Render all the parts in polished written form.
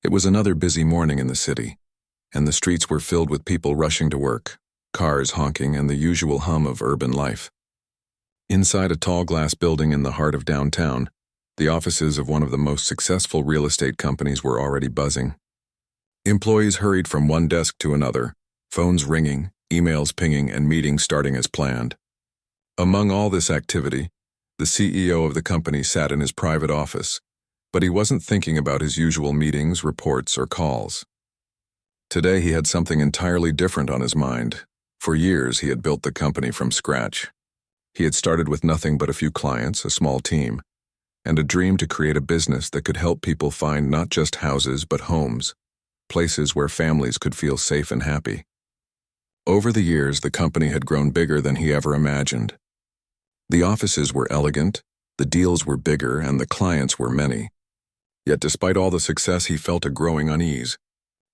It was another busy morning in the city, and the streets were filled with people rushing to work, cars honking, and the usual hum of urban life. Inside a tall glass building in the heart of downtown, the offices of one of the most successful real estate companies were already buzzing. Employees hurried from one desk to another, phones ringing, emails pinging, and meetings starting as planned. Among all this activity, the CEO of the company sat in his private office, but he wasn't thinking about his usual meetings, reports, or calls. Today he had something entirely different on his mind. For years he had built the company from scratch. He had started with nothing but a few clients, a small team, and a dream to create a business that could help people find not just houses but homes, places where families could feel safe and happy. Over the years, the company had grown bigger than he ever imagined. The offices were elegant, the deals were bigger, and the clients were many. Yet despite all the success, he felt a growing unease.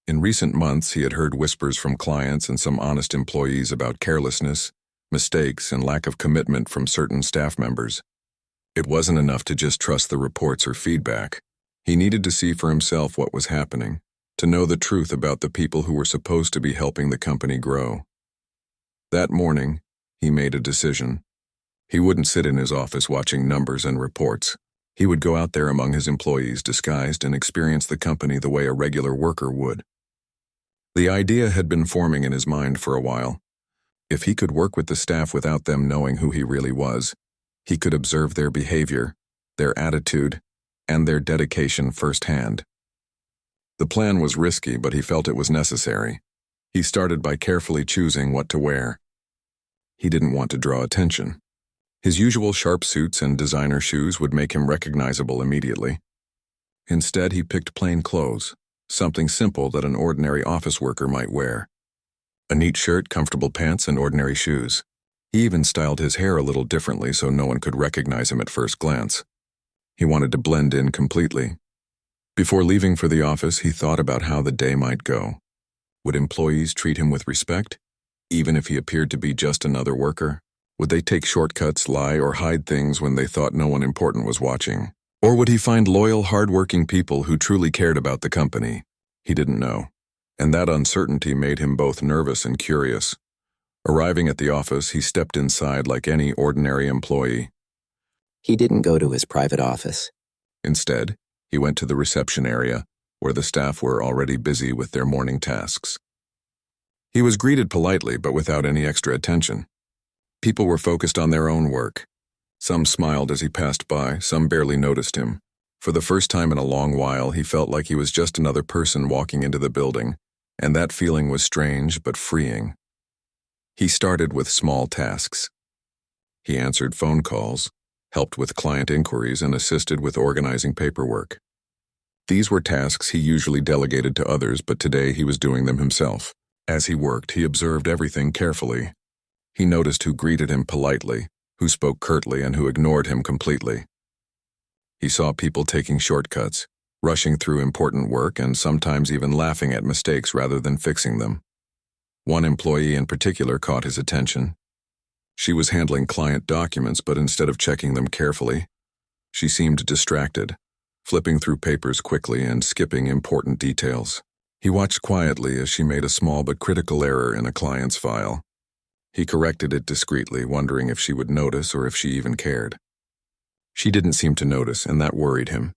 In recent months, he had heard whispers from clients and some honest employees about carelessness, mistakes, and lack of commitment from certain staff members. It wasn't enough to just trust the reports or feedback. He needed to see for himself what was happening, to know the truth about the people who were supposed to be helping the company grow. That morning, he made a decision. He wouldn't sit in his office watching numbers and reports. He would go out there among his employees disguised and experience the company the way a regular worker would. The idea had been forming in his mind for a while. If he could work with the staff without them knowing who he really was, he could observe their behavior, their attitude, and their dedication firsthand. The plan was risky, but he felt it was necessary. He started by carefully choosing what to wear. He didn't want to draw attention. His usual sharp suits and designer shoes would make him recognizable immediately. Instead, he picked plain clothes, something simple that an ordinary office worker might wear. A neat shirt, comfortable pants, and ordinary shoes. He even styled his hair a little differently so no one could recognize him at first glance. He wanted to blend in completely. Before leaving for the office, he thought about how the day might go. Would employees treat him with respect, even if he appeared to be just another worker? Would they take shortcuts, lie, or hide things when they thought no one important was watching? Or would he find loyal, hard-working people who truly cared about the company? He didn't know, and that uncertainty made him both nervous and curious. Arriving at the office, he stepped inside like any ordinary employee. He didn't go to his private office. Instead, he went to the reception area, where the staff were already busy with their morning tasks. He was greeted politely, but without any extra attention. People were focused on their own work. Some smiled as he passed by, some barely noticed him. For the first time in a long while, he felt like he was just another person walking into the building, and that feeling was strange but freeing. He started with small tasks. He answered phone calls, helped with client inquiries, and assisted with organizing paperwork. These were tasks he usually delegated to others, but today he was doing them himself. As he worked, he observed everything carefully. He noticed who greeted him politely, who spoke curtly, and who ignored him completely. He saw people taking shortcuts, rushing through important work, and sometimes even laughing at mistakes rather than fixing them. One employee in particular caught his attention. She was handling client documents, but instead of checking them carefully, she seemed distracted, flipping through papers quickly and skipping important details. He watched quietly as she made a small but critical error in a client's file. He corrected it discreetly, wondering if she would notice or if she even cared. She didn't seem to notice, and that worried him.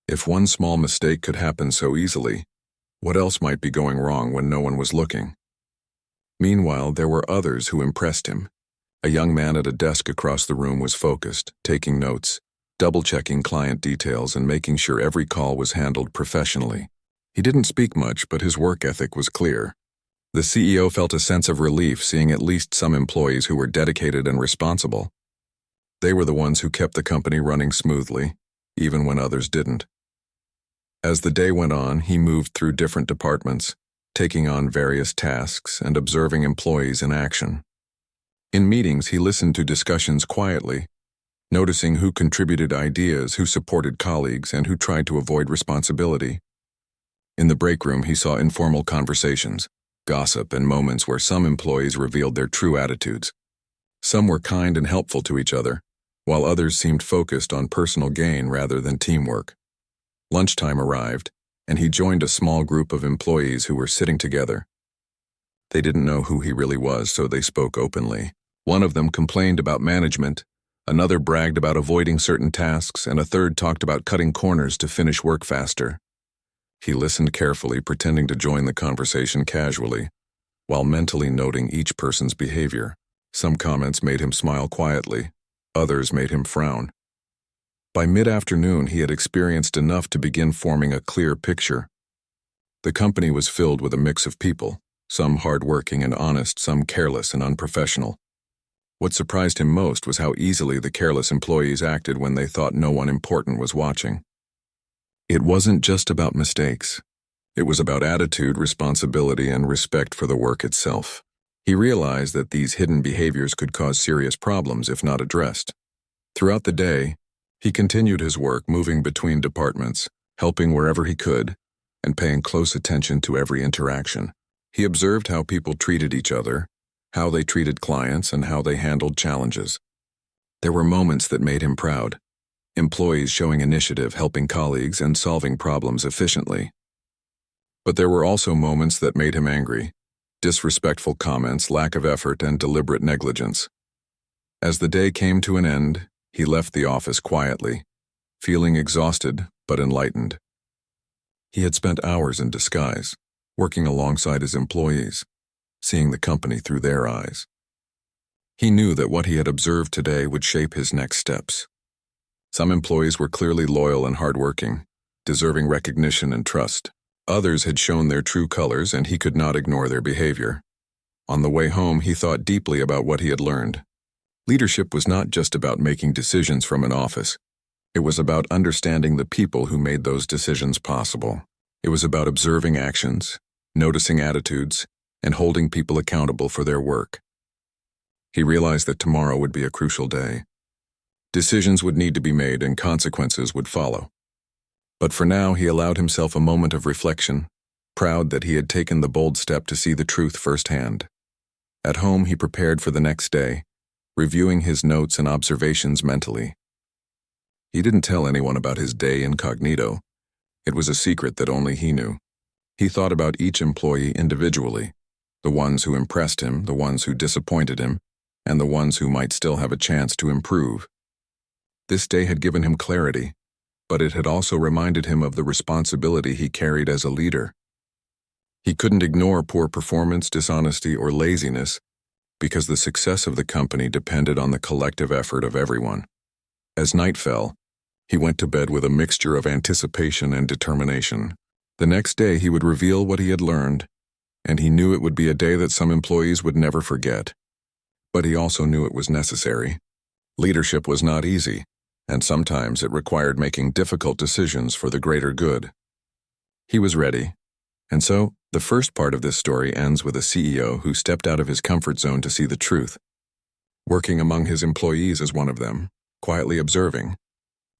If one small mistake could happen so easily, what else might be going wrong when no one was looking? Meanwhile, there were others who impressed him. A young man at a desk across the room was focused, taking notes, double-checking client details, and making sure every call was handled professionally. He didn't speak much, but his work ethic was clear. The CEO felt a sense of relief seeing at least some employees who were dedicated and responsible. They were the ones who kept the company running smoothly, even when others didn't. As the day went on, he moved through different departments, taking on various tasks and observing employees in action. In meetings, he listened to discussions quietly, noticing who contributed ideas, who supported colleagues, and who tried to avoid responsibility. In the break room, he saw informal conversations, gossip, and moments where some employees revealed their true attitudes. Some were kind and helpful to each other, while others seemed focused on personal gain rather than teamwork. Lunchtime arrived, and he joined a small group of employees who were sitting together. They didn't know who he really was, so they spoke openly. One of them complained about management, another bragged about avoiding certain tasks, and a third talked about cutting corners to finish work faster. He listened carefully, pretending to join the conversation casually, while mentally noting each person's behavior. Some comments made him smile quietly, others made him frown. By mid-afternoon, he had experienced enough to begin forming a clear picture. The company was filled with a mix of people, some hard-working and honest, some careless and unprofessional. What surprised him most was how easily the careless employees acted when they thought no one important was watching. It wasn't just about mistakes. It was about attitude, responsibility, and respect for the work itself. He realized that these hidden behaviors could cause serious problems if not addressed. Throughout the day, he continued his work, moving between departments, helping wherever he could, and paying close attention to every interaction. He observed how people treated each other, how they treated clients, and how they handled challenges. There were moments that made him proud. Employees showing initiative, helping colleagues, and solving problems efficiently. But there were also moments that made him angry. Disrespectful comments, lack of effort, and deliberate negligence. As the day came to an end, he left the office quietly, feeling exhausted but enlightened. He had spent hours in disguise, working alongside his employees, seeing the company through their eyes. He knew that what he had observed today would shape his next steps. Some employees were clearly loyal and hardworking, deserving recognition and trust. Others had shown their true colors, and he could not ignore their behavior. On the way home, he thought deeply about what he had learned. Leadership was not just about making decisions from an office. It was about understanding the people who made those decisions possible. It was about observing actions, noticing attitudes, and holding people accountable for their work. He realized that tomorrow would be a crucial day. Decisions would need to be made and consequences would follow. But for now, he allowed himself a moment of reflection, proud that he had taken the bold step to see the truth firsthand. At home, he prepared for the next day, reviewing his notes and observations mentally. He didn't tell anyone about his day incognito. It was a secret that only he knew. He thought about each employee individually, the ones who impressed him, the ones who disappointed him, and the ones who might still have a chance to improve. This day had given him clarity, but it had also reminded him of the responsibility he carried as a leader. He couldn't ignore poor performance, dishonesty, or laziness, because the success of the company depended on the collective effort of everyone. As night fell, he went to bed with a mixture of anticipation and determination. The next day he would reveal what he had learned, and he knew it would be a day that some employees would never forget. But he also knew it was necessary. Leadership was not easy, and sometimes it required making difficult decisions for the greater good. He was ready, and so the first part of this story ends with a CEO who stepped out of his comfort zone to see the truth. Working among his employees as one of them, quietly observing,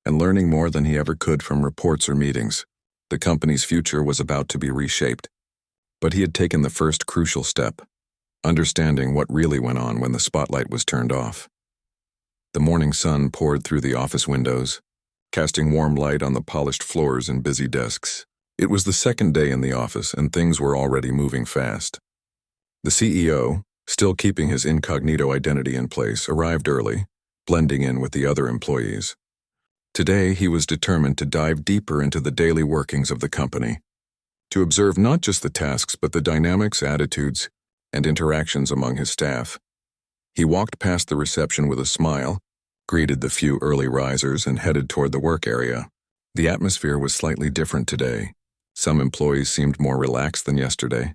and learning more than he ever could from reports or meetings. The company's future was about to be reshaped, but he had taken the first crucial step, understanding what really went on when the spotlight was turned off. The morning sun poured through the office windows, casting warm light on the polished floors and busy desks. It was the second day in the office, and things were already moving fast. The CEO, still keeping his incognito identity in place, arrived early, blending in with the other employees. Today, he was determined to dive deeper into the daily workings of the company, to observe not just the tasks but the dynamics, attitudes, and interactions among his staff. He walked past the reception with a smile, greeted the few early risers, and headed toward the work area. The atmosphere was slightly different today. Some employees seemed more relaxed than yesterday,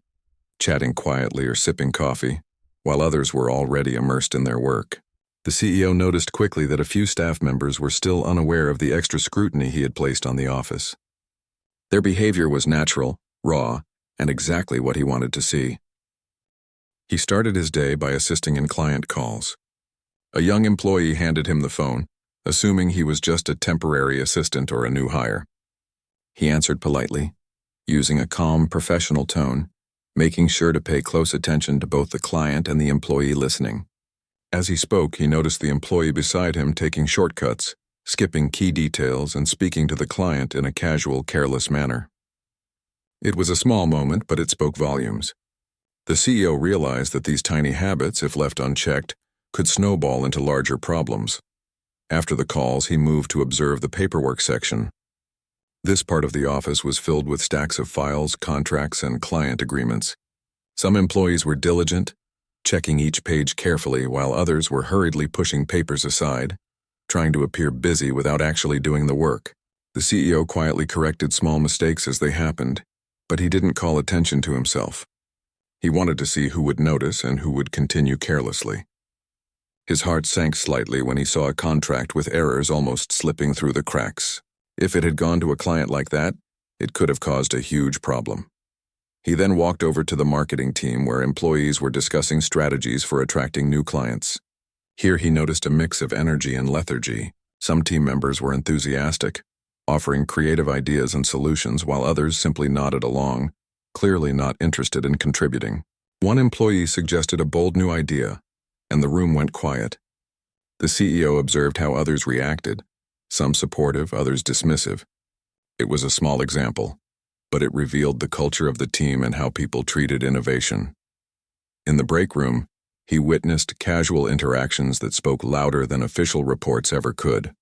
chatting quietly or sipping coffee, while others were already immersed in their work. The CEO noticed quickly that a few staff members were still unaware of the extra scrutiny he had placed on the office. Their behavior was natural, raw, and exactly what he wanted to see. He started his day by assisting in client calls. A young employee handed him the phone, assuming he was just a temporary assistant or a new hire. He answered politely, using a calm, professional tone, making sure to pay close attention to both the client and the employee listening. As he spoke, he noticed the employee beside him taking shortcuts, skipping key details, and speaking to the client in a casual, careless manner. It was a small moment, but it spoke volumes. The CEO realized that these tiny habits, if left unchecked, could snowball into larger problems. After the calls, he moved to observe the paperwork section. This part of the office was filled with stacks of files, contracts, and client agreements. Some employees were diligent, checking each page carefully, while others were hurriedly pushing papers aside, trying to appear busy without actually doing the work. The CEO quietly corrected small mistakes as they happened, but he didn't call attention to himself. He wanted to see who would notice and who would continue carelessly. His heart sank slightly when he saw a contract with errors almost slipping through the cracks. If it had gone to a client like that, it could have caused a huge problem. He then walked over to the marketing team where employees were discussing strategies for attracting new clients. Here he noticed a mix of energy and lethargy. Some team members were enthusiastic, offering creative ideas and solutions, while others simply nodded along, clearly not interested in contributing. One employee suggested a bold new idea, and the room went quiet. The CEO observed how others reacted, some supportive, others dismissive. It was a small example, but it revealed the culture of the team and how people treated innovation. In the break room, he witnessed casual interactions that spoke louder than official reports ever could.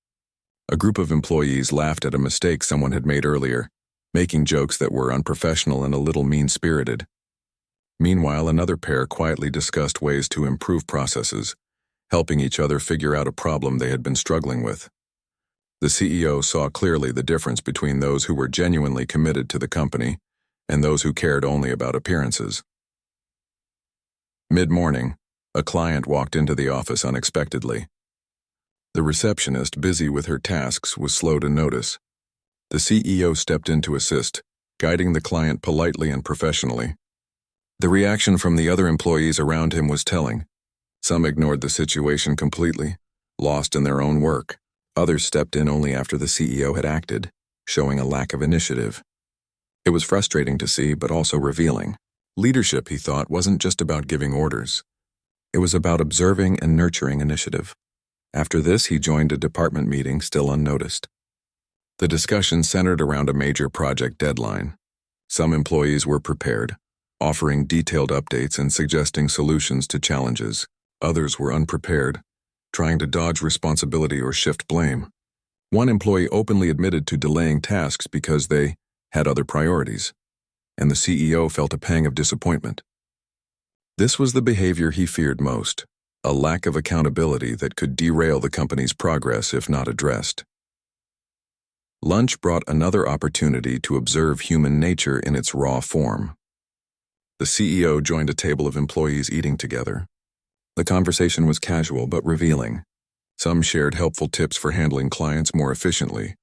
A group of employees laughed at a mistake someone had made earlier, making jokes that were unprofessional and a little mean-spirited. Meanwhile, another pair quietly discussed ways to improve processes, helping each other figure out a problem they had been struggling with. The CEO saw clearly the difference between those who were genuinely committed to the company and those who cared only about appearances. Mid-morning, a client walked into the office unexpectedly. The receptionist, busy with her tasks, was slow to notice. The CEO stepped in to assist, guiding the client politely and professionally. The reaction from the other employees around him was telling. Some ignored the situation completely, lost in their own work. Others stepped in only after the CEO had acted, showing a lack of initiative. It was frustrating to see, but also revealing. Leadership, he thought, wasn't just about giving orders. It was about observing and nurturing initiative. After this, he joined a department meeting still unnoticed. The discussion centered around a major project deadline. Some employees were prepared, offering detailed updates and suggesting solutions to challenges. Others were unprepared, trying to dodge responsibility or shift blame. One employee openly admitted to delaying tasks because they had other priorities, and the CEO felt a pang of disappointment. This was the behavior he feared most, a lack of accountability that could derail the company's progress if not addressed. Lunch brought another opportunity to observe human nature in its raw form. The CEO joined a table of employees eating together. The conversation was casual but revealing. Some shared helpful tips for handling clients more efficiently,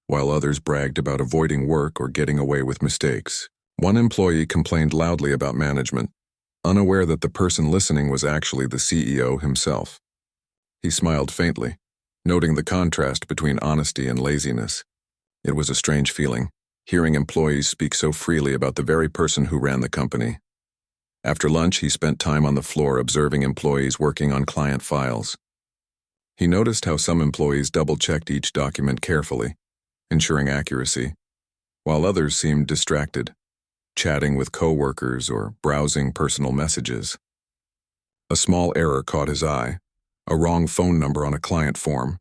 while others bragged about avoiding work or getting away with mistakes. One employee complained loudly about management, unaware that the person listening was actually the CEO himself. He smiled faintly, noting the contrast between honesty and laziness. It was a strange feeling, hearing employees speak so freely about the very person who ran the company. After lunch, he spent time on the floor observing employees working on client files. He noticed how some employees double-checked each document carefully, ensuring accuracy, while others seemed distracted, chatting with coworkers or browsing personal messages. A small error caught his eye, a wrong phone number on a client form.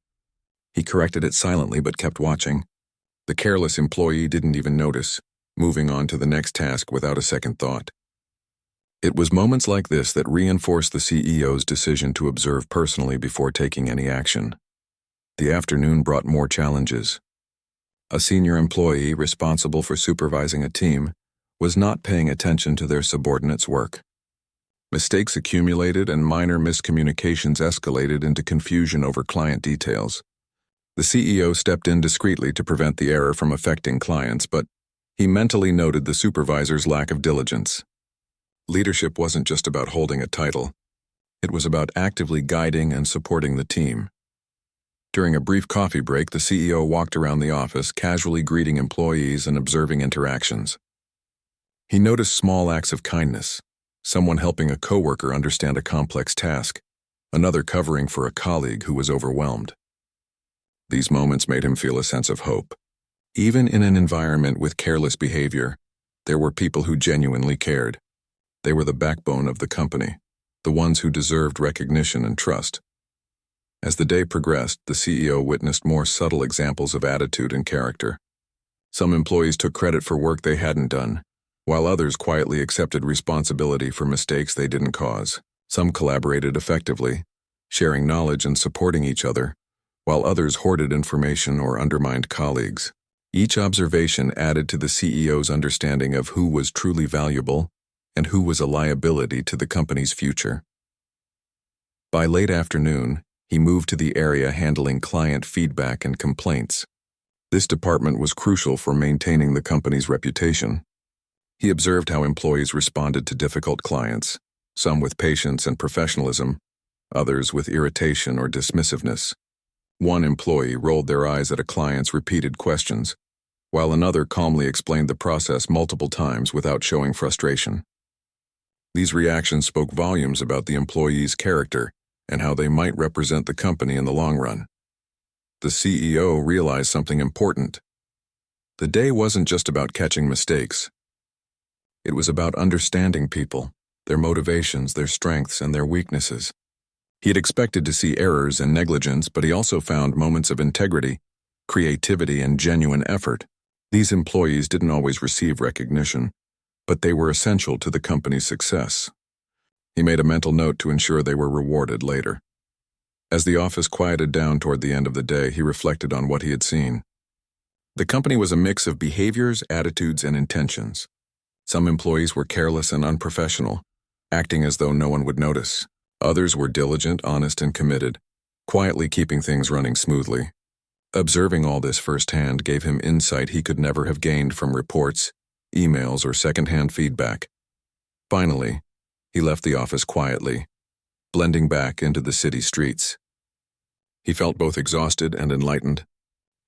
He corrected it silently but kept watching. The careless employee didn't even notice, moving on to the next task without a second thought. It was moments like this that reinforced the CEO's decision to observe personally before taking any action. The afternoon brought more challenges. A senior employee responsible for supervising a team was not paying attention to their subordinates' work. Mistakes accumulated and minor miscommunications escalated into confusion over client details. The CEO stepped in discreetly to prevent the error from affecting clients, but he mentally noted the supervisor's lack of diligence. Leadership wasn't just about holding a title. It was about actively guiding and supporting the team. During a brief coffee break, the CEO walked around the office, casually greeting employees and observing interactions. He noticed small acts of kindness, someone helping a coworker understand a complex task, another covering for a colleague who was overwhelmed. These moments made him feel a sense of hope. Even in an environment with careless behavior, There were people who genuinely cared. They were the backbone of the company, the ones who deserved recognition and trust. As the day progressed, the CEO witnessed more subtle examples of attitude and character. Some employees took credit for work they hadn't done, while others quietly accepted responsibility for mistakes they didn't cause. Some collaborated effectively, sharing knowledge and supporting each other, while others hoarded information or undermined colleagues. Each observation added to the CEO's understanding of who was truly valuable and who was a liability to the company's future. By late afternoon, he moved to the area handling client feedback and complaints. This department was crucial for maintaining the company's reputation. He observed how employees responded to difficult clients, some with patience and professionalism, others with irritation or dismissiveness. One employee rolled their eyes at a client's repeated questions, while another calmly explained the process multiple times without showing frustration. These reactions spoke volumes about the employee's character and how they might represent the company in the long run. The CEO realized something important. The day wasn't just about catching mistakes. It was about understanding people, their motivations, their strengths, and their weaknesses. He had expected to see errors and negligence, but he also found moments of integrity, creativity, and genuine effort. These employees didn't always receive recognition, but they were essential to the company's success. He made a mental note to ensure they were rewarded later. As the office quieted down toward the end of the day, he reflected on what he had seen. The company was a mix of behaviors, attitudes, and intentions. Some employees were careless and unprofessional, acting as though no one would notice. Others were diligent, honest, and committed, quietly keeping things running smoothly. Observing all this firsthand gave him insight he could never have gained from reports, emails, or secondhand feedback. Finally, he left the office quietly, blending back into the city streets. He felt both exhausted and enlightened.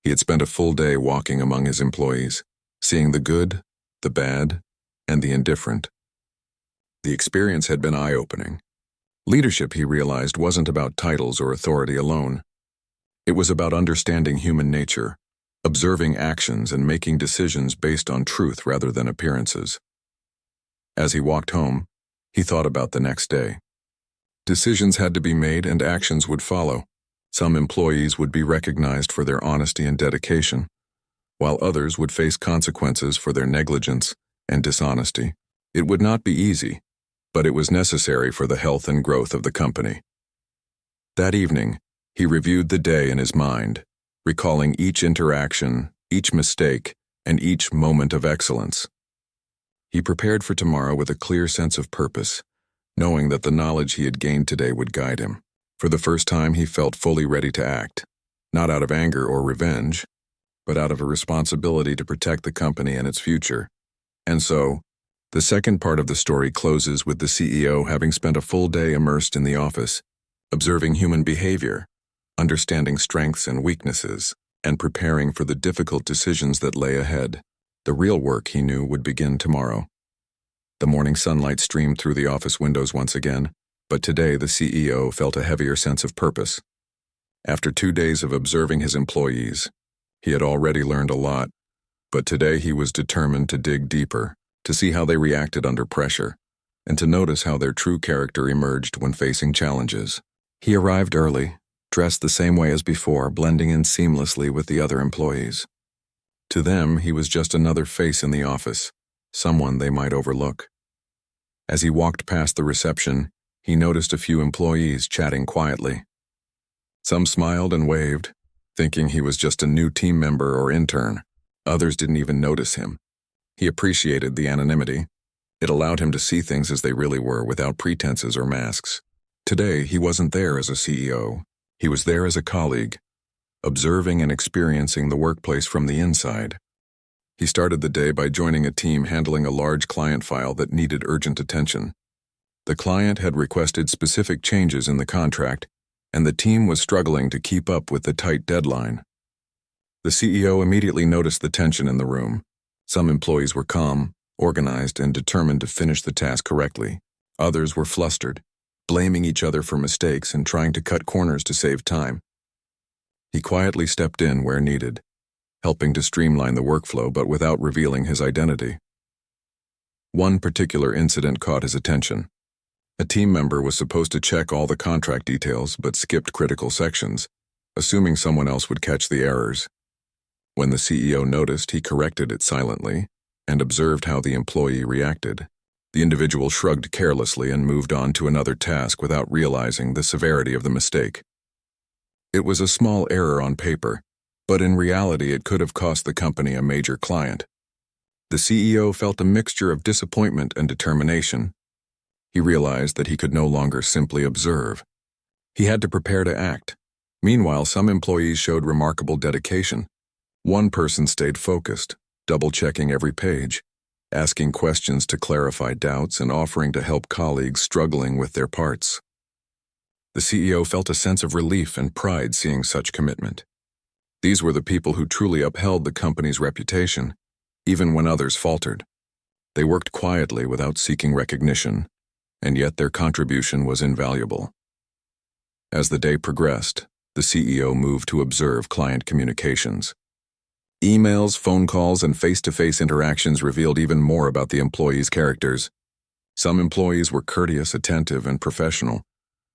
He had spent a full day walking among his employees, seeing the good, the bad, and the indifferent. The experience had been eye-opening. Leadership, he realized, wasn't about titles or authority alone. It was about understanding human nature, observing actions, and making decisions based on truth rather than appearances. As he walked home, he thought about the next day. Decisions had to be made and actions would follow. Some employees would be recognized for their honesty and dedication, while others would face consequences for their negligence and dishonesty. It would not be easy, but it was necessary for the health and growth of the company. That evening, he reviewed the day in his mind, recalling each interaction, each mistake, and each moment of excellence. He prepared for tomorrow with a clear sense of purpose, knowing that the knowledge he had gained today would guide him. For the first time, he felt fully ready to act, not out of anger or revenge, but out of a responsibility to protect the company and its future. And so, the second part of the story closes with the CEO having spent a full day immersed in the office, observing human behavior, understanding strengths and weaknesses, and preparing for the difficult decisions that lay ahead. The real work, he knew, would begin tomorrow. The morning sunlight streamed through the office windows once again, but today the CEO felt a heavier sense of purpose. After 2 days of observing his employees, he had already learned a lot, but today he was determined to dig deeper, to see how they reacted under pressure, and to notice how their true character emerged when facing challenges. He arrived early, dressed the same way as before, blending in seamlessly with the other employees. To them, he was just another face in the office, someone they might overlook. As he walked past the reception, he noticed a few employees chatting quietly. Some smiled and waved, thinking he was just a new team member or intern. Others didn't even notice him. He appreciated the anonymity. It allowed him to see things as they really were, without pretenses or masks. Today, he wasn't there as a CEO. He was there as a colleague, observing and experiencing the workplace from the inside. He started the day by joining a team handling a large client file that needed urgent attention. The client had requested specific changes in the contract, and the team was struggling to keep up with the tight deadline. The CEO immediately noticed the tension in the room. Some employees were calm, organized, and determined to finish the task correctly. Others were flustered, blaming each other for mistakes and trying to cut corners to save time. He quietly stepped in where needed, helping to streamline the workflow but without revealing his identity. One particular incident caught his attention. A team member was supposed to check all the contract details but skipped critical sections, assuming someone else would catch the errors. When the CEO noticed, he corrected it silently and observed how the employee reacted. The individual shrugged carelessly and moved on to another task without realizing the severity of the mistake. It was a small error on paper, but in reality it could have cost the company a major client. The CEO felt a mixture of disappointment and determination. He realized that he could no longer simply observe. He had to prepare to act. Meanwhile, some employees showed remarkable dedication. One person stayed focused, double-checking every page, asking questions to clarify doubts and offering to help colleagues struggling with their parts. The CEO felt a sense of relief and pride seeing such commitment. These were the people who truly upheld the company's reputation, even when others faltered. They worked quietly without seeking recognition, and yet their contribution was invaluable. As the day progressed, the CEO moved to observe client communications. Emails, phone calls, and face-to-face interactions revealed even more about the employees' characters. Some employees were courteous, attentive, and professional,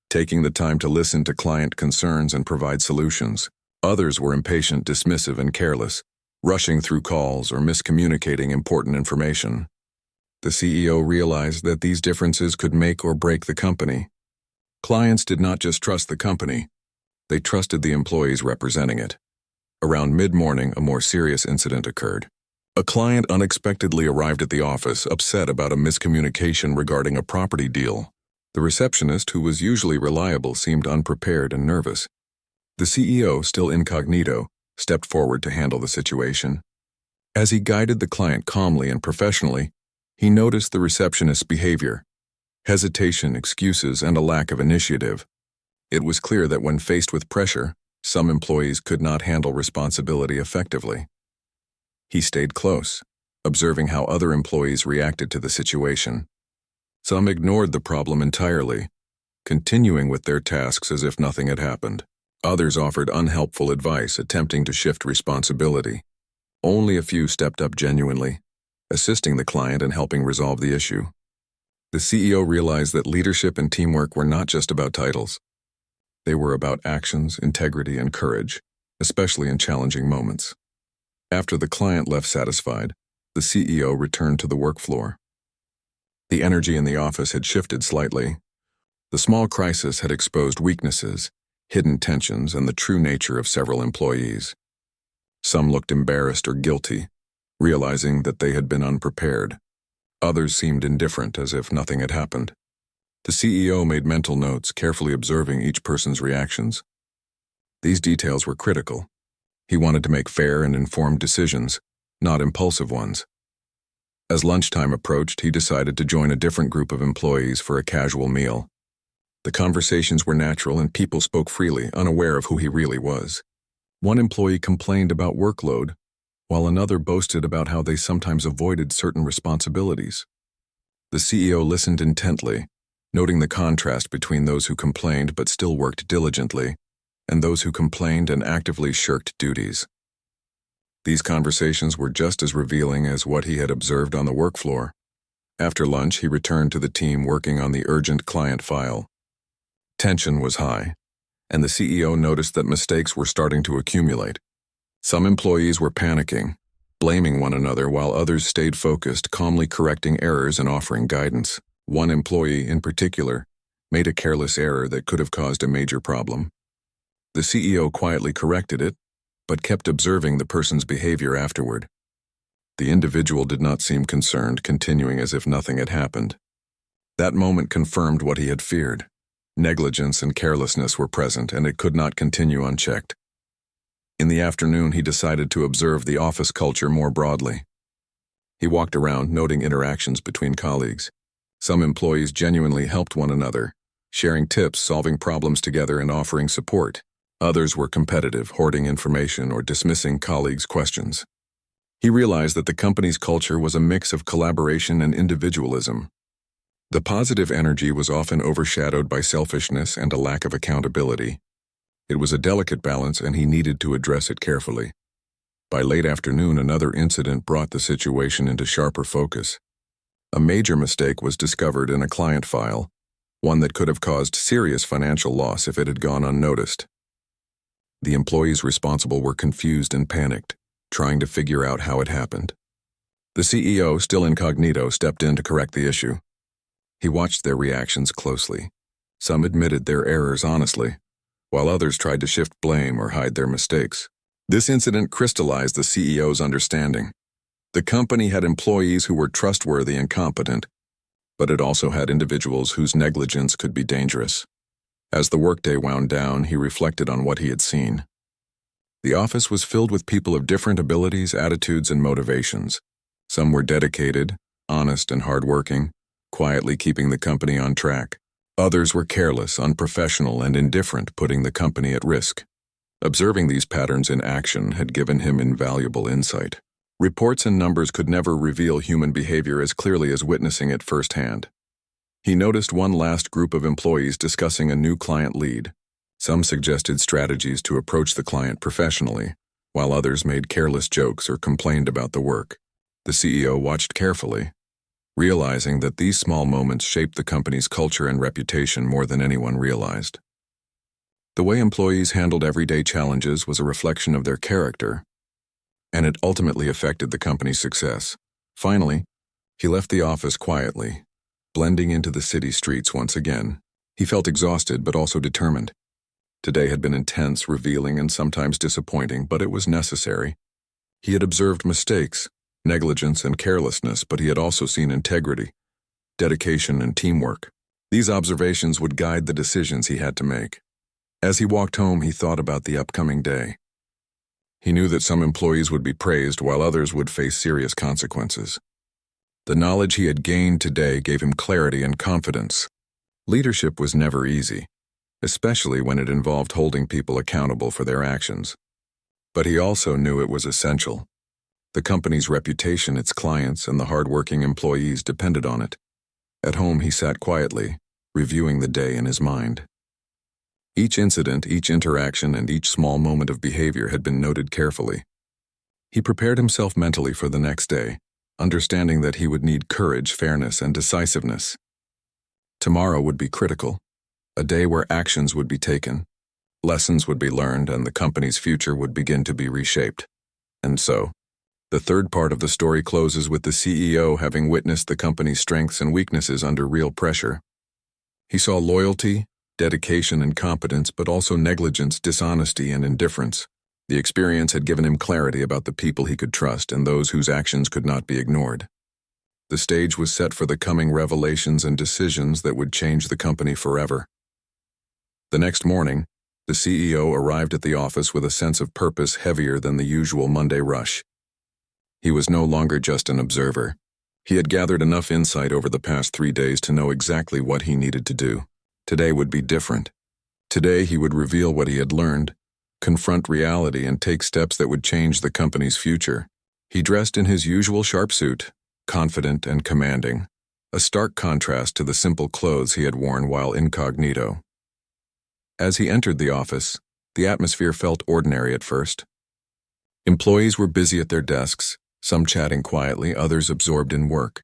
taking the time to listen to client concerns and provide solutions. Others were impatient, dismissive, and careless, rushing through calls or miscommunicating important information. The CEO realized that these differences could make or break the company. Clients did not just trust the company, they trusted the employees representing it. Around mid-morning, a more serious incident occurred. A client unexpectedly arrived at the office, upset about a miscommunication regarding a property deal. The receptionist, who was usually reliable, seemed unprepared and nervous. The CEO, still incognito, stepped forward to handle the situation. As he guided the client calmly and professionally, he noticed the receptionist's behavior: hesitation, excuses, and a lack of initiative. It was clear that when faced with pressure, some employees could not handle responsibility effectively. He stayed close, observing how other employees reacted to the situation. Some ignored the problem entirely, continuing with their tasks as if nothing had happened. Others offered unhelpful advice, attempting to shift responsibility. Only a few stepped up genuinely, assisting the client and helping resolve the issue. The CEO realized that leadership and teamwork were not just about titles. They were about actions, integrity, and courage, especially in challenging moments. After the client left satisfied, the CEO returned to the work floor. The energy in the office had shifted slightly. The small crisis had exposed weaknesses, hidden tensions, and the true nature of several employees. Some looked embarrassed or guilty, realizing that they had been unprepared. Others seemed indifferent, as if nothing had happened. The CEO made mental notes, carefully observing each person's reactions. These details were critical. He wanted to make fair and informed decisions, not impulsive ones. As lunchtime approached, he decided to join a different group of employees for a casual meal. The conversations were natural and people spoke freely, unaware of who he really was. One employee complained about workload, while another boasted about how they sometimes avoided certain responsibilities. The CEO listened intently, noting the contrast between those who complained but still worked diligently, and those who complained and actively shirked duties. These conversations were just as revealing as what he had observed on the work floor. After lunch, he returned to the team working on the urgent client file. Tension was high, and the CEO noticed that mistakes were starting to accumulate. Some employees were panicking, blaming one another, while others stayed focused, calmly correcting errors and offering guidance. One employee, in particular, made a careless error that could have caused a major problem. The CEO quietly corrected it, but kept observing the person's behavior afterward. The individual did not seem concerned, continuing as if nothing had happened. That moment confirmed what he had feared. Negligence and carelessness were present, and it could not continue unchecked. In the afternoon, he decided to observe the office culture more broadly. He walked around, noting interactions between colleagues. Some employees genuinely helped one another, sharing tips, solving problems together, and offering support. Others were competitive, hoarding information or dismissing colleagues' questions. He realized that the company's culture was a mix of collaboration and individualism. The positive energy was often overshadowed by selfishness and a lack of accountability. It was a delicate balance, and he needed to address it carefully. By late afternoon, another incident brought the situation into sharper focus. A major mistake was discovered in a client file, one that could have caused serious financial loss if it had gone unnoticed. The employees responsible were confused and panicked, trying to figure out how it happened. The CEO, still incognito, stepped in to correct the issue. He watched their reactions closely. Some admitted their errors honestly, while others tried to shift blame or hide their mistakes. This incident crystallized the CEO's understanding. The company had employees who were trustworthy and competent, but it also had individuals whose negligence could be dangerous. As the workday wound down, he reflected on what he had seen. The office was filled with people of different abilities, attitudes, and motivations. Some were dedicated, honest, and hardworking, quietly keeping the company on track. Others were careless, unprofessional, and indifferent, putting the company at risk. Observing these patterns in action had given him invaluable insight. Reports and numbers could never reveal human behavior as clearly as witnessing it firsthand. He noticed one last group of employees discussing a new client lead. Some suggested strategies to approach the client professionally, while others made careless jokes or complained about the work. The CEO watched carefully, realizing that these small moments shaped the company's culture and reputation more than anyone realized. The way employees handled everyday challenges was a reflection of their character, and it ultimately affected the company's success. Finally, he left the office quietly, blending into the city streets once again. He felt exhausted but also determined. Today had been intense, revealing, and sometimes disappointing, but it was necessary. He had observed mistakes, negligence, and carelessness, but he had also seen integrity, dedication, and teamwork. These observations would guide the decisions he had to make. As he walked home, he thought about the upcoming day. He knew that some employees would be praised while others would face serious consequences. The knowledge he had gained today gave him clarity and confidence. Leadership was never easy, especially when it involved holding people accountable for their actions. But he also knew it was essential. The company's reputation, its clients, and the hard-working employees depended on it. At home, he sat quietly, reviewing the day in his mind. Each incident, each interaction, and each small moment of behavior had been noted carefully. He prepared himself mentally for the next day, understanding that he would need courage, fairness, and decisiveness. Tomorrow would be critical, a day where actions would be taken, lessons would be learned, and the company's future would begin to be reshaped. And so, the third part of the story closes with the CEO having witnessed the company's strengths and weaknesses under real pressure. He saw loyalty, dedication, and competence, but also negligence, dishonesty, and indifference. The experience had given him clarity about the people he could trust and those whose actions could not be ignored. The stage was set for the coming revelations and decisions that would change the company forever. The next morning, the CEO arrived at the office with a sense of purpose heavier than the usual Monday rush. He was no longer just an observer. He had gathered enough insight over the past 3 days to know exactly what he needed to do. Today would be different. Today he would reveal what he had learned, confront reality, and take steps that would change the company's future. He dressed in his usual sharp suit, confident and commanding, a stark contrast to the simple clothes he had worn while incognito. As he entered the office, the atmosphere felt ordinary at first. Employees were busy at their desks, some chatting quietly, others absorbed in work.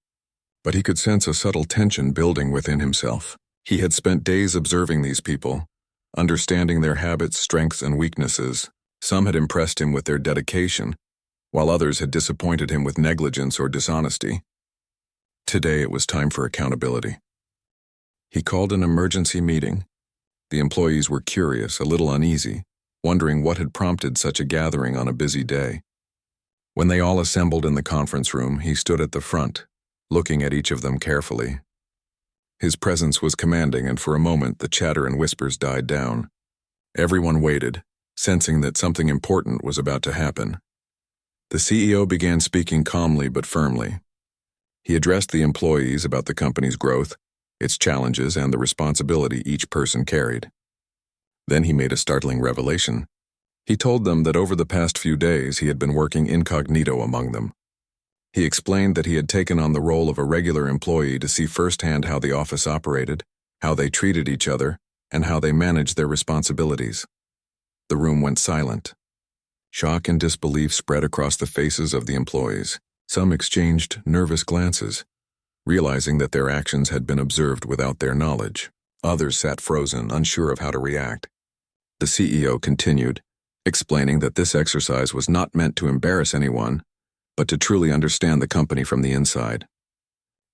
But he could sense a subtle tension building within himself. He had spent days observing these people, understanding their habits, strengths, and weaknesses. Some had impressed him with their dedication, while others had disappointed him with negligence or dishonesty. Today it was time for accountability. He called an emergency meeting. The employees were curious, a little uneasy, wondering what had prompted such a gathering on a busy day. When they all assembled in the conference room, he stood at the front, looking at each of them carefully. His presence was commanding, and for a moment the chatter and whispers died down. Everyone waited, sensing that something important was about to happen. The CEO began speaking calmly but firmly. He addressed the employees about the company's growth, its challenges, and the responsibility each person carried. Then he made a startling revelation. He told them that over the past few days he had been working incognito among them. He explained that he had taken on the role of a regular employee to see firsthand how the office operated, how they treated each other, and how they managed their responsibilities. The room went silent. Shock and disbelief spread across the faces of the employees. Some exchanged nervous glances, realizing that their actions had been observed without their knowledge. Others sat frozen, unsure of how to react. The CEO continued, explaining that this exercise was not meant to embarrass anyone, but to truly understand the company from the inside.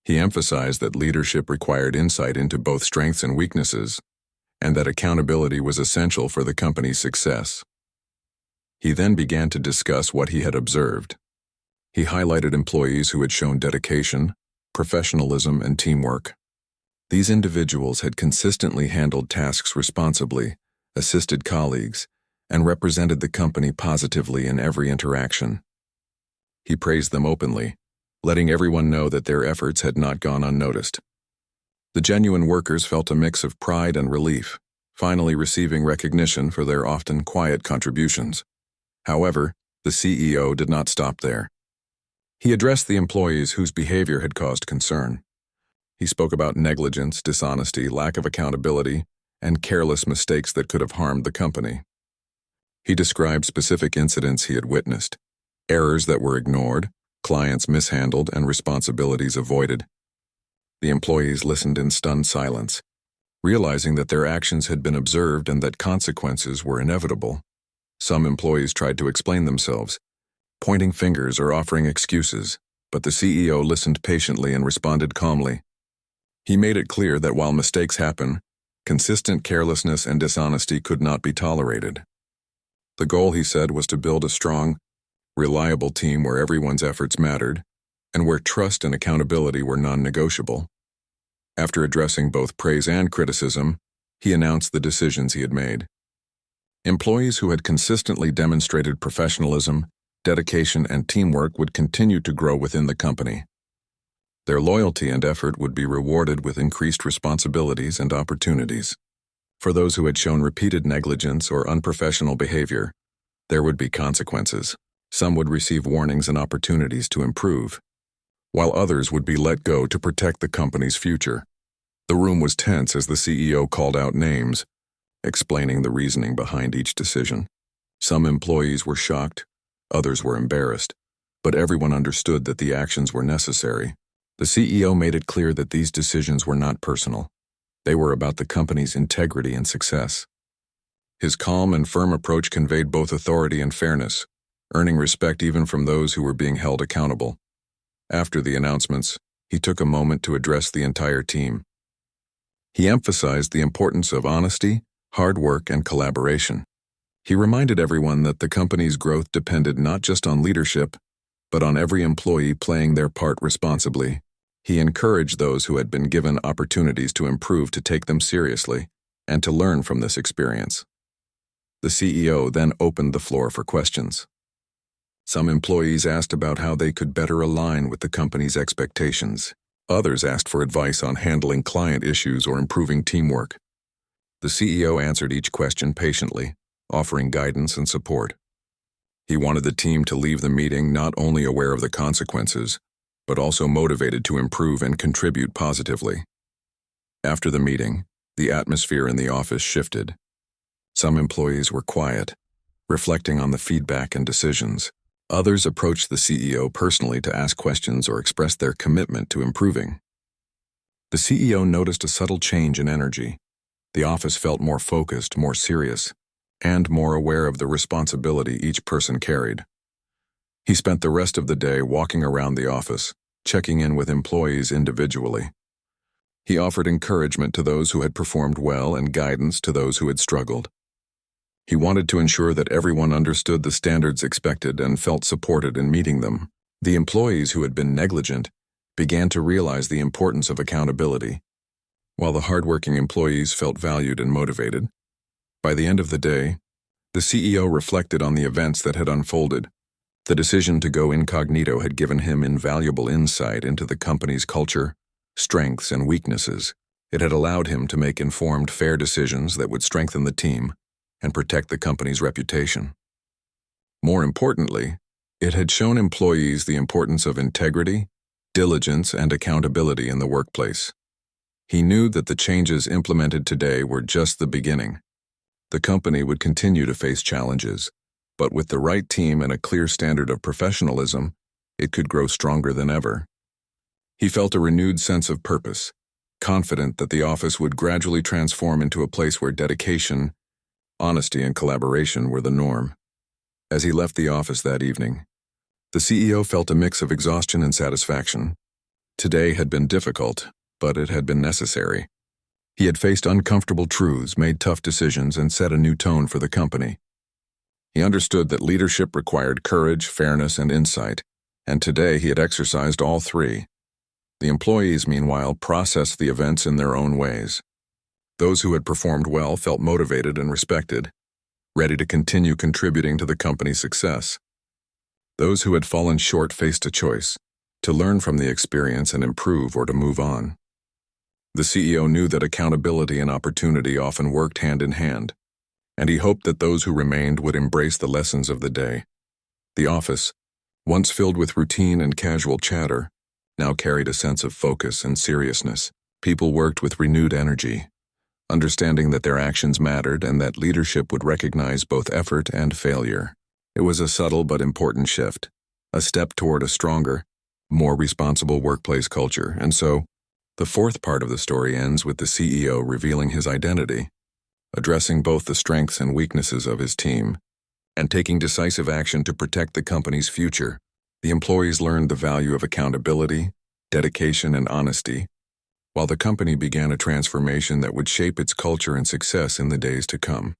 He emphasized that leadership required insight into both strengths and weaknesses, and that accountability was essential for the company's success. He then began to discuss what he had observed. He highlighted employees who had shown dedication, professionalism, and teamwork. These individuals had consistently handled tasks responsibly, assisted colleagues, and represented the company positively in every interaction. He praised them openly, letting everyone know that their efforts had not gone unnoticed. The genuine workers felt a mix of pride and relief, finally receiving recognition for their often quiet contributions. However, the CEO did not stop there. He addressed the employees whose behavior had caused concern. He spoke about negligence, dishonesty, lack of accountability, and careless mistakes that could have harmed the company. He described specific incidents he had witnessed, errors that were ignored, clients mishandled, and responsibilities avoided. The employees listened in stunned silence, realizing that their actions had been observed and that consequences were inevitable. Some employees tried to explain themselves, pointing fingers or offering excuses, but the CEO listened patiently and responded calmly. He made it clear that while mistakes happen, consistent carelessness and dishonesty could not be tolerated. The goal, he said, was to build a strong, reliable team where everyone's efforts mattered and where trust and accountability were non-negotiable. After addressing both praise and criticism, he announced the decisions he had made. Employees who had consistently demonstrated professionalism, dedication, and teamwork would continue to grow within the company. Their loyalty and effort would be rewarded with increased responsibilities and opportunities. For those who had shown repeated negligence or unprofessional behavior, there would be consequences. Some would receive warnings and opportunities to improve, while others would be let go to protect the company's future. The room was tense as the CEO called out names, explaining the reasoning behind each decision. Some employees were shocked, others were embarrassed, but everyone understood that the actions were necessary. The CEO made it clear that these decisions were not personal. They were about the company's integrity and success. His calm and firm approach conveyed both authority and fairness, earning respect even from those who were being held accountable. After the announcements, he took a moment to address the entire team. He emphasized the importance of honesty, hard work, and collaboration. He reminded everyone that the company's growth depended not just on leadership, but on every employee playing their part responsibly. He encouraged those who had been given opportunities to improve to take them seriously and to learn from this experience. The CEO then opened the floor for questions. Some employees asked about how they could better align with the company's expectations. Others asked for advice on handling client issues or improving teamwork. The CEO answered each question patiently, offering guidance and support. He wanted the team to leave the meeting not only aware of the consequences, but also motivated to improve and contribute positively. After the meeting, the atmosphere in the office shifted. Some employees were quiet, reflecting on the feedback and decisions. Others approached the CEO personally to ask questions or express their commitment to improving. The CEO noticed a subtle change in energy. The office felt more focused, more serious, and more aware of the responsibility each person carried. He spent the rest of the day walking around the office, checking in with employees individually. He offered encouragement to those who had performed well and guidance to those who had struggled. He wanted to ensure that everyone understood the standards expected and felt supported in meeting them. The employees who had been negligent began to realize the importance of accountability, while the hardworking employees felt valued and motivated. By the end of the day, the CEO reflected on the events that had unfolded. The decision to go incognito had given him invaluable insight into the company's culture, strengths, and weaknesses. It had allowed him to make informed, fair decisions that would strengthen the team and protect the company's reputation. More importantly, it had shown employees the importance of integrity, diligence, and accountability in the workplace. He knew that the changes implemented today were just the beginning. The company would continue to face challenges, but with the right team and a clear standard of professionalism, it could grow stronger than ever. He felt a renewed sense of purpose, confident that the office would gradually transform into a place where dedication, honesty, and collaboration were the norm. As he left the office that evening, the CEO felt a mix of exhaustion and satisfaction. Today had been difficult, but it had been necessary. He had faced uncomfortable truths, made tough decisions, and set a new tone for the company. He understood that leadership required courage, fairness, and insight, and today he had exercised all three. The employees, meanwhile, processed the events in their own ways. Those who had performed well felt motivated and respected, ready to continue contributing to the company's success. Those who had fallen short faced a choice: to learn from the experience and improve, or to move on. The CEO knew that accountability and opportunity often worked hand in hand, and he hoped that those who remained would embrace the lessons of the day. The office, once filled with routine and casual chatter, now carried a sense of focus and seriousness. People worked with renewed energy, understanding that their actions mattered and that leadership would recognize both effort and failure. It was a subtle but important shift, a step toward a stronger, more responsible workplace culture. And so, the fourth part of the story ends with the CEO revealing his identity, addressing both the strengths and weaknesses of his team, and taking decisive action to protect the company's future. The employees learned the value of accountability, dedication, and honesty, while the company began a transformation that would shape its culture and success in the days to come.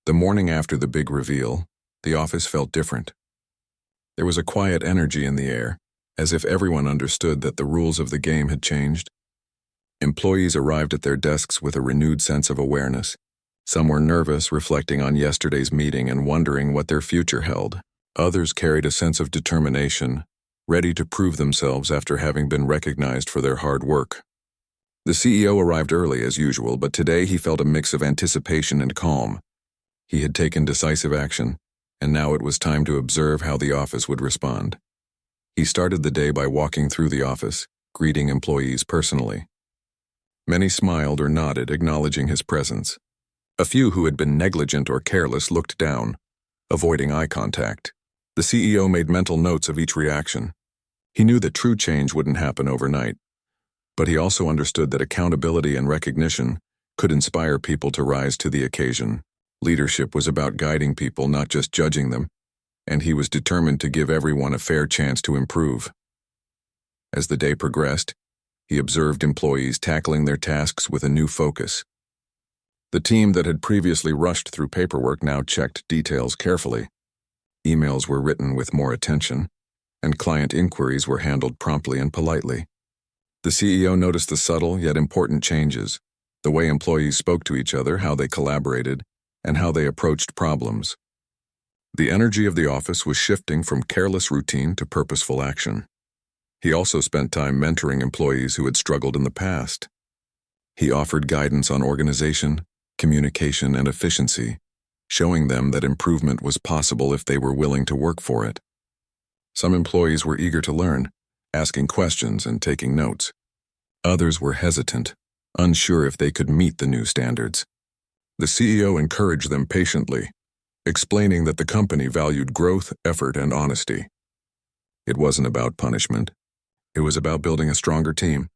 The morning after the big reveal, the office felt different. There was a quiet energy in the air, as if everyone understood that the rules of the game had changed. Employees arrived at their desks with a renewed sense of awareness. Some were nervous, reflecting on yesterday's meeting and wondering what their future held. Others carried a sense of determination, ready to prove themselves after having been recognized for their hard work. The CEO arrived early as usual, but today he felt a mix of anticipation and calm. He had taken decisive action, and now it was time to observe how the office would respond. He started the day by walking through the office, greeting employees personally. Many smiled or nodded, acknowledging his presence. A few who had been negligent or careless looked down, avoiding eye contact. The CEO made mental notes of each reaction. He knew that true change wouldn't happen overnight, but he also understood that accountability and recognition could inspire people to rise to the occasion. Leadership was about guiding people, not just judging them, and he was determined to give everyone a fair chance to improve. As the day progressed, he observed employees tackling their tasks with a new focus. The team that had previously rushed through paperwork now checked details carefully. Emails were written with more attention, and client inquiries were handled promptly and politely. The CEO noticed the subtle yet important changes: the way employees spoke to each other, how they collaborated, and how they approached problems. The energy of the office was shifting from careless routine to purposeful action. He also spent time mentoring employees who had struggled in the past. He offered guidance on organization, communication, and efficiency, showing them that improvement was possible if they were willing to work for it. Some employees were eager to learn, asking questions and taking notes. Others were hesitant, unsure if they could meet the new standards. The CEO encouraged them patiently, explaining that the company valued growth, effort, and honesty. It wasn't about punishment. It was about building a stronger team.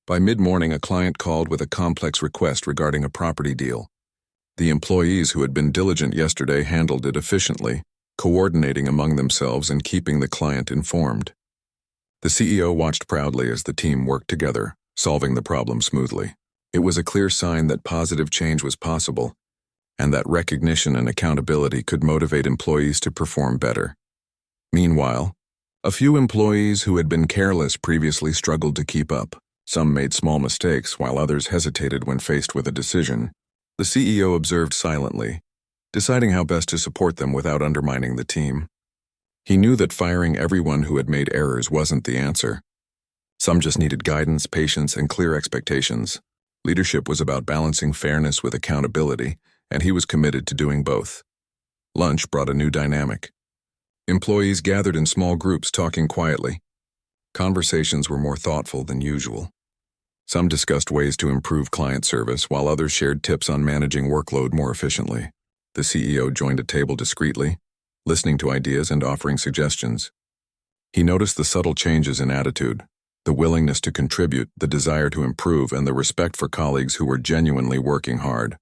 By mid-morning, a client called with a complex request regarding a property deal. The employees who had been diligent yesterday handled it efficiently, coordinating among themselves and keeping the client informed. The CEO watched proudly as the team worked together, solving the problem smoothly. It was a clear sign that positive change was possible, and that recognition and accountability could motivate employees to perform better. Meanwhile, a few employees who had been careless previously struggled to keep up. Some made small mistakes, while others hesitated when faced with a decision. The CEO observed silently, deciding how best to support them without undermining the team. He knew that firing everyone who had made errors wasn't the answer. Some just needed guidance, patience, and clear expectations. Leadership was about balancing fairness with accountability, and he was committed to doing both. Lunch brought a new dynamic. Employees gathered in small groups, talking quietly. Conversations were more thoughtful than usual. Some discussed ways to improve client service, while others shared tips on managing workload more efficiently. The CEO joined a table discreetly, listening to ideas and offering suggestions. He noticed the subtle changes in attitude. The willingness to contribute, the desire to improve, and the respect for colleagues who were genuinely working hard.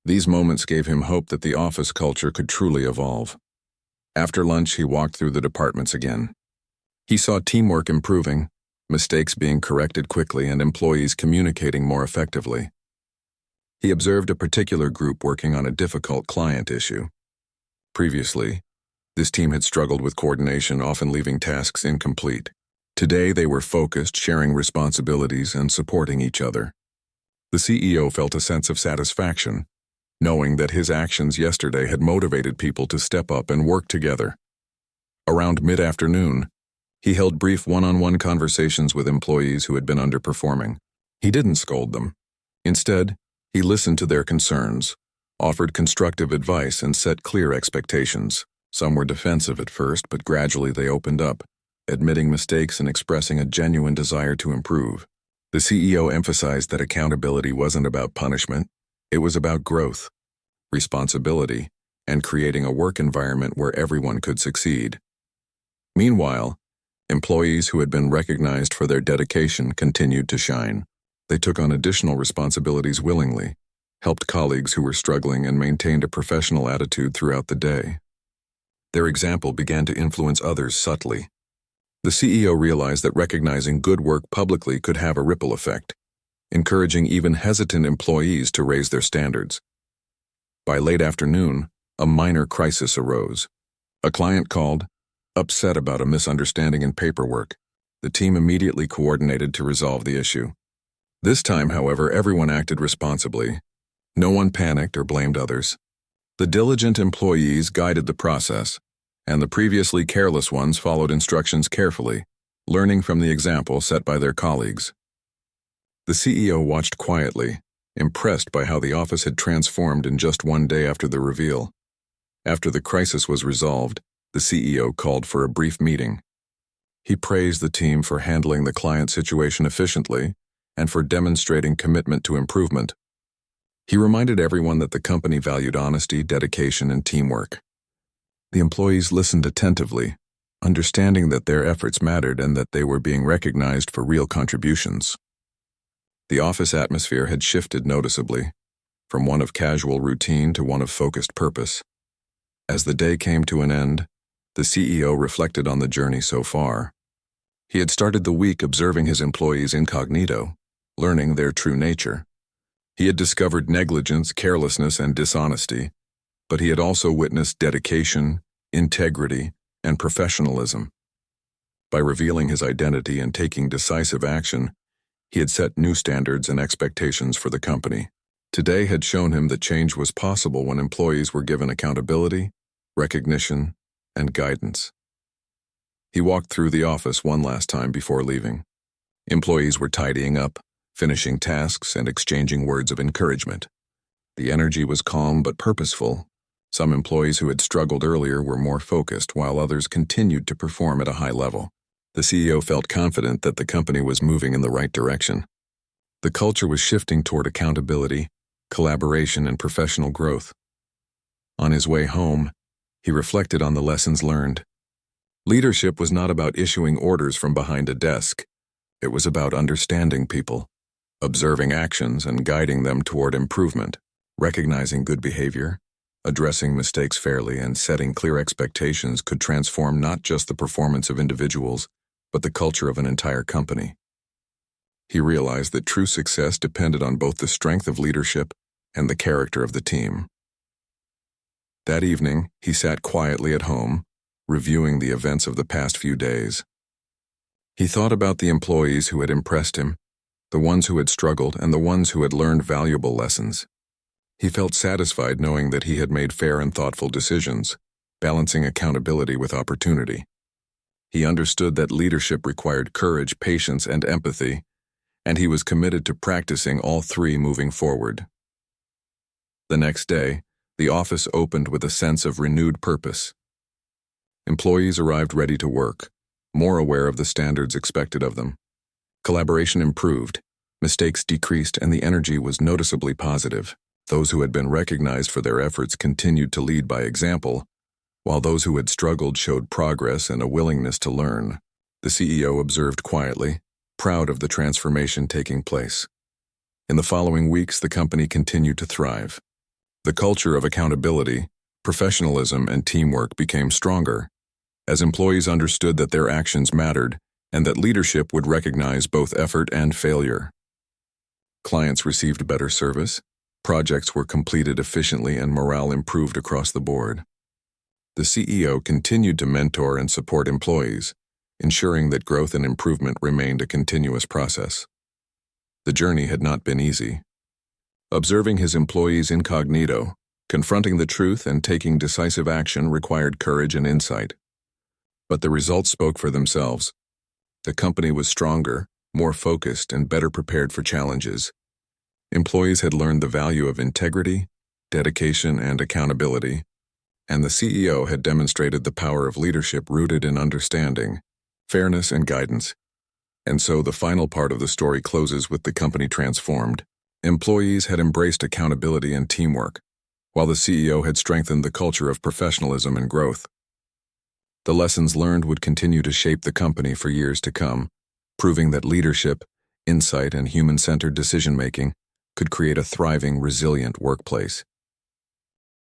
These moments gave him hope that the office culture could truly evolve. After lunch, he walked through the departments again. He saw teamwork improving, mistakes being corrected quickly, and employees communicating more effectively. He observed a particular group working on a difficult client issue. Previously, this team had struggled with coordination, often leaving tasks incomplete. Today, they were focused, sharing responsibilities, and supporting each other. The CEO felt a sense of satisfaction, knowing that his actions yesterday had motivated people to step up and work together. Around mid-afternoon, he held brief one-on-one conversations with employees who had been underperforming. He didn't scold them. Instead, he listened to their concerns, offered constructive advice, and set clear expectations. Some were defensive at first, but gradually they opened up, admitting mistakes and expressing a genuine desire to improve. The CEO emphasized that accountability wasn't about punishment, it was about growth, responsibility, and creating a work environment where everyone could succeed. Meanwhile, employees who had been recognized for their dedication continued to shine. They took on additional responsibilities willingly, helped colleagues who were struggling, and maintained a professional attitude throughout the day. Their example began to influence others subtly. The CEO realized that recognizing good work publicly could have a ripple effect, encouraging even hesitant employees to raise their standards. By late afternoon, a minor crisis arose. A client called, upset about a misunderstanding in paperwork. The team immediately coordinated to resolve the issue. This time, however, everyone acted responsibly. No one panicked or blamed others. The diligent employees guided the process, and the previously careless ones followed instructions carefully, learning from the example set by their colleagues. The CEO watched quietly, impressed by how the office had transformed in just one day after the reveal. After the crisis was resolved, the CEO called for a brief meeting. He praised the team for handling the client situation efficiently and for demonstrating commitment to improvement. He reminded everyone that the company valued honesty, dedication, and teamwork. The employees listened attentively, understanding that their efforts mattered and that they were being recognized for real contributions. The office atmosphere had shifted noticeably, from one of casual routine to one of focused purpose. As the day came to an end, the CEO reflected on the journey so far. He had started the week observing his employees incognito, learning their true nature. He had discovered negligence, carelessness, and dishonesty, but he had also witnessed dedication, integrity, and professionalism. By revealing his identity and taking decisive action, he had set new standards and expectations for the company. Today had shown him that change was possible when employees were given accountability, recognition, and guidance. He walked through the office one last time before leaving. Employees were tidying up, finishing tasks, and exchanging words of encouragement. The energy was calm but purposeful. Some employees who had struggled earlier were more focused, while others continued to perform at a high level. The CEO felt confident that the company was moving in the right direction. The culture was shifting toward accountability, collaboration, and professional growth. On his way home, he reflected on the lessons learned. Leadership was not about issuing orders from behind a desk. It was about understanding people, observing actions, and guiding them toward improvement. Recognizing good behavior, addressing mistakes fairly, and setting clear expectations could transform not just the performance of individuals, but the culture of an entire company. He realized that true success depended on both the strength of leadership and the character of the team. That evening, he sat quietly at home, reviewing the events of the past few days. He thought about the employees who had impressed him, the ones who had struggled, and the ones who had learned valuable lessons. He felt satisfied knowing that he had made fair and thoughtful decisions, balancing accountability with opportunity. He understood that leadership required courage, patience, and empathy, and he was committed to practicing all three moving forward. The next day, the office opened with a sense of renewed purpose. Employees arrived ready to work, more aware of the standards expected of them. Collaboration improved, mistakes decreased, and the energy was noticeably positive. Those who had been recognized for their efforts continued to lead by example, while those who had struggled showed progress and a willingness to learn. The CEO observed quietly, proud of the transformation taking place. In the following weeks, the company continued to thrive. The culture of accountability, professionalism, and teamwork became stronger, as employees understood that their actions mattered and that leadership would recognize both effort and failure. Clients received better service, projects were completed efficiently, and morale improved across the board. The CEO continued to mentor and support employees, ensuring that growth and improvement remained a continuous process. The journey had not been easy. Observing his employees incognito, confronting the truth and taking decisive action required courage and insight. But the results spoke for themselves. The company was stronger, more focused, and better prepared for challenges. Employees had learned the value of integrity, dedication, and accountability, and the CEO had demonstrated the power of leadership rooted in understanding, fairness, and guidance. And so the final part of the story closes with the company transformed. Employees had embraced accountability and teamwork, while the CEO had strengthened the culture of professionalism and growth. The lessons learned would continue to shape the company for years to come, proving that leadership, insight, and human-centered decision-making could create a thriving, resilient workplace.